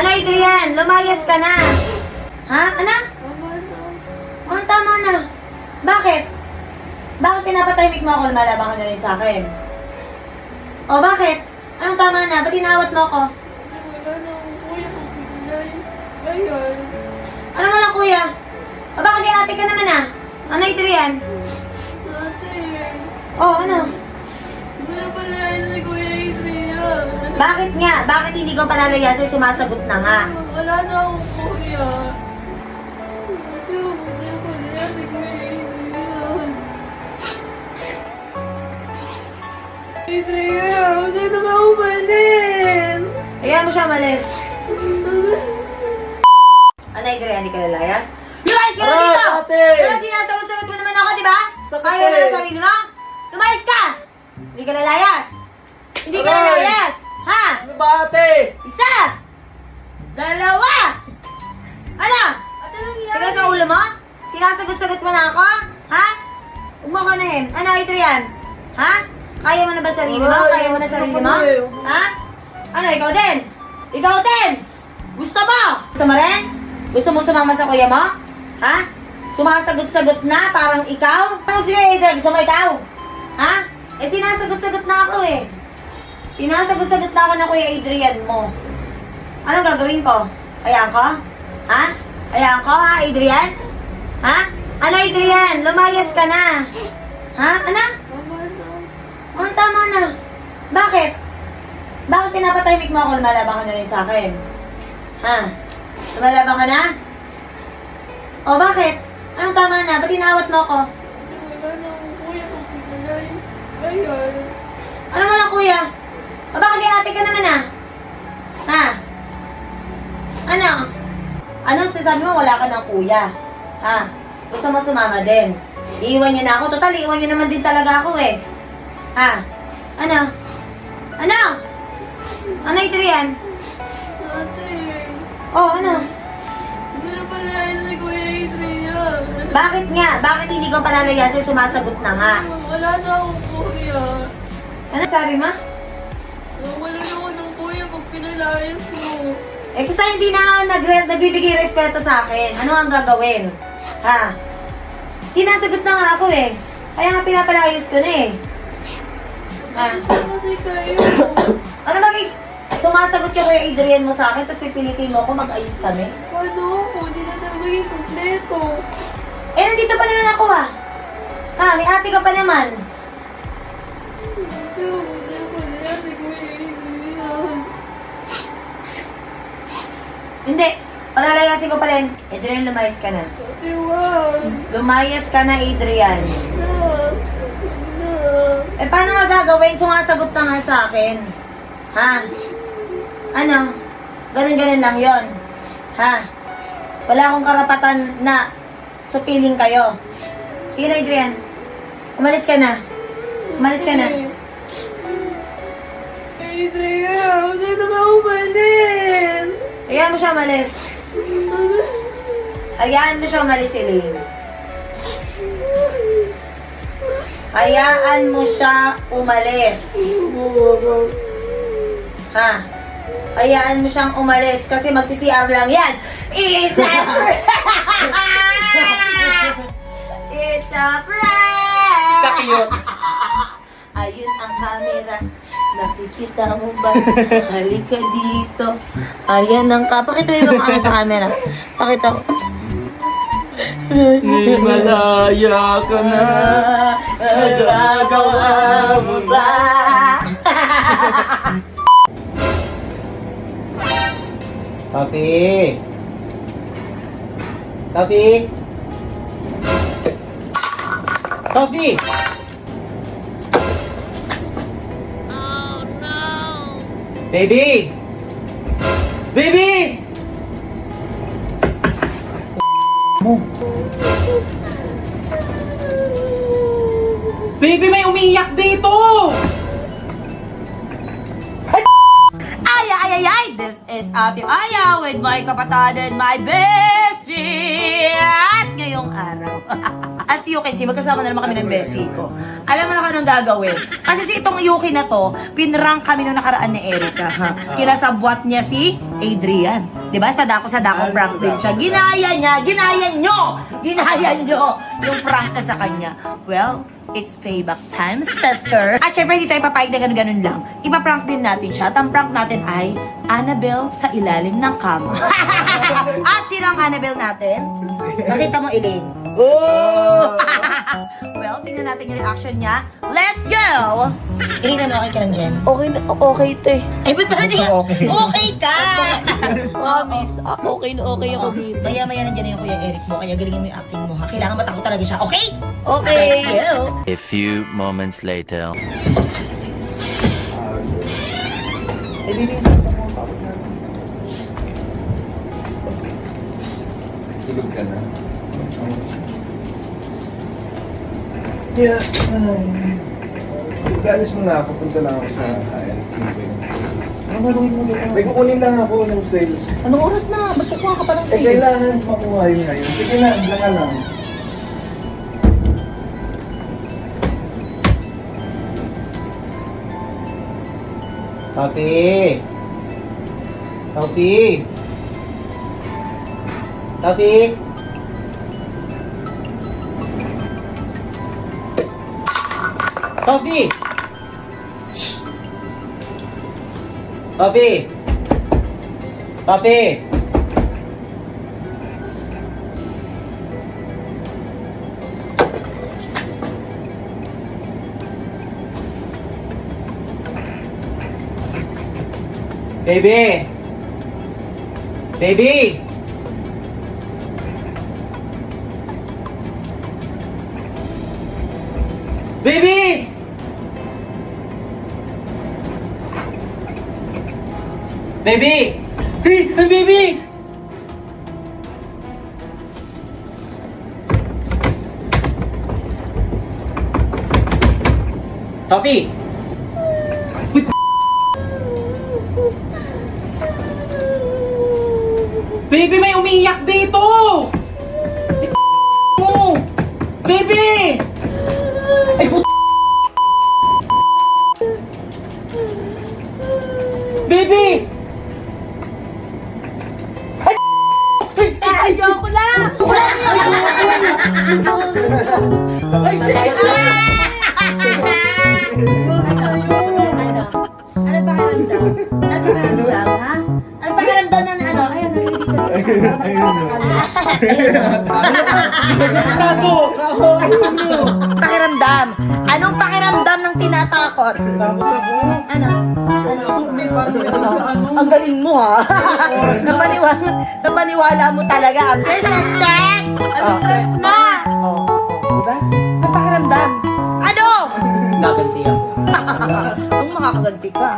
Ano, Adrian? Lumayas ka na. Ha? Ano? Oh, tama na. Bakit? Bakit pinapatahimik mo ako? Lumalabang ka na rin sa akin. O, bakit? Anong tama na? Ba't tinawat mo ako? Ano mo lang, kuya? O, bakit di ate ka naman ah? Ano, Adrian? Oh, ano? Bakit nga? Bakit hindi ko palalayasin? Sumasagot na nga. Wala na akong kuya. Adrian, huwag na ba umalis? Ayan mo siya, malis. Ano, Adrian? Hindi ka lalayas? Lumayas ka na Ah, dito! ate! Pero sinasagot-sagot mo naman ako, di ba? Sakit Kaya mo eh. na sarili mo? Lumayas ka! Hindi ka lalayas! Hindi ka Aray! lalayas! Ha? Ano ba ate? Isa! Dalawa! Ano? Tiga sa ulo mo? Sinasagot-sagot mo na ako? Ha? Huwag mo kanahin. Ano, Adrian? Ha? Kaya mo na ba sarili mo? Aray, Kaya mo na sarili mo? aray. Ha? Ano, ikaw din? Ikaw din! Gusto mo? Gusto mo rin? Gusto mo sumama sa kuya mo? Ha? Sumasagot-sagot na parang ikaw? Ano sige, Adrian? Gusto mo ikaw? Ha? Eh, sinasagot-sagot na ako eh. Sinasagot-sagot na ako na kuya Adrian mo. Anong gagawin ko? Hayaan ko? Ha? Hayaan ko, ha, Adrian? Ha? Ano, Adrian? Lumayas ka na. Ha? Ano? Oh, tama na. Bakit? Bakit pinapatahimik mo ako? Lumalabang ka na rin sa akin. Ha? Lumalabang ka na? O, bakit? Anong tama na? Ba't tinawat mo ako? Wala na akong kuya. Ayun. Ano mo lang, kuya? O, bakit di ate ka naman ah? Ha? Ano? Anong sasabi mo? Wala ka ng kuya. Ha? Gusto mo sumama din. Iiwan niyo na ako. Total, iiwan niyo naman din talaga ako eh. Ha? Ano? Ano? Ano, Adrian? Ate. Oh, ano? Hindi na pala yun si Kuya Adrian. Bakit nga? Bakit hindi ko palalayasin? Sumasagot na nga. Wala na akong kuya. Ano sabi mo? Wala na ako ng kuya pag pinalayas mo. Eh, kasi hindi na ako nagbibigay respeto sa akin. Ano ang gagawin? Ha? Sinasagot na nga ako eh. Kaya nga pinapalayos ko na eh. Ha? Gusto kasi kayo. Ano ba sumasagot yung kay Adrian mo sa akin, tapos pipilitin mo ako mag-ayos kami? Paano ako? Hindi na tayo maging kompleto. Eh, nandito pa naman ako ah. Ha? May ate ka pa naman. Ate, wala pala yan si Kuya Adrian. Hindi. Palalayasin ko pa rin. Adrian, lumayas ka na. Ate, wag. Lumayas ka na, Adrian. Na. Eh, paano nga gagawin? Sumasagot ka nga sa akin. Ha? Ano? Ganun-ganun lang yon. Ha? Wala akong karapatan na supiling kayo. Sige na, Adrian. Umalis ka na. Umalis ka na. Adrian, hindi na ba umalis? Hayaan mo siya umalis. Hayaan mo siya umalis, Elaine. Hayaan mo siya umalis. Ha? Hayaan mo siyang umalis kasi magsi-CR lang yan. It's a prank! It's a prank! Kakiyot. Ayun ang camera. Nakikita mo ba? Halika dito. Ayan ang pakita mo yung sa camera. Pakita mo. Malaya ka na. Nagagawa mo ba? Coffee! Coffee! Coffee! Oh no! Baby! Baby! Mo. Baby, may umiiyak dito! Ay, ay, ay, ay! This is Ate Aya with my kapatid and my bestie! At ngayong araw. As you can see, magkasama na naman kami ng Bessie ko. Alam mo na kung anong gagawin. Kasi si itong Yuki na to, pinrank kami nung nakaraan ni Erica. Ha? Kinasabwat niya si Adrian. Diba? Sa dako prank din siya. Ginaya nyo yung prank ko sa kanya. Well, it's payback time, sister. At syempre, hindi tayo papayag na ganun-ganun lang. Ipaprank din natin siya. At ang prank natin ay Annabelle sa ilalim ng kama. At sino ang Annabelle natin? Nakita mo, Elaine? Oh! Well, tingnan natin yung reaction niya. Let's go! Elaine, ano okay ka lang dyan? Okay, te. Ay, ba't parang di ka? Okay ka! Promise, okay na okay ako dito. Maya-maya nandiyan na yung Kuya Eric mo, kaya galingan mo yung acting mo, ha? Kailangan matakot talaga siya, okay? Okay. Let's go! A few moments later. Eh, di minsan pa mo tapos na. Tulog ka na. Yeah. Galis mo na, pupunta lang ako sa kaya. Ano maluhin mo dito? May kukunin lang ako ng sales. Anong oras na? Ba't kukuha ka pa ng Eh, sale? kailangan makuha yun ngayon. Sige na, diyan ka lang. Coffee! Coffee! Coffee! Coffee! Shh! Coffee! Coffee! Baby! Baby! Baby! Baby! Hey, baby! Coffee! Baby, may umiiyak dito! Mo! Baby! Ay, Baby! Ay, joke lang! Ay, Ano pakiramdam? Ano pakiramdam, ha? Ano pakiramdam ng ano? Ayun, Gago! Gago! Ano? pakiramdam. Anong pakiramdam ng tinatakot? Tapos ako. Ano? May parang Ang galing mo, ha? Napaniwala mo talaga. Business check! Ano stress na? Oh, diba? Anong pakiramdam? Ano? Gaganti ako. Kung makakaganti ka.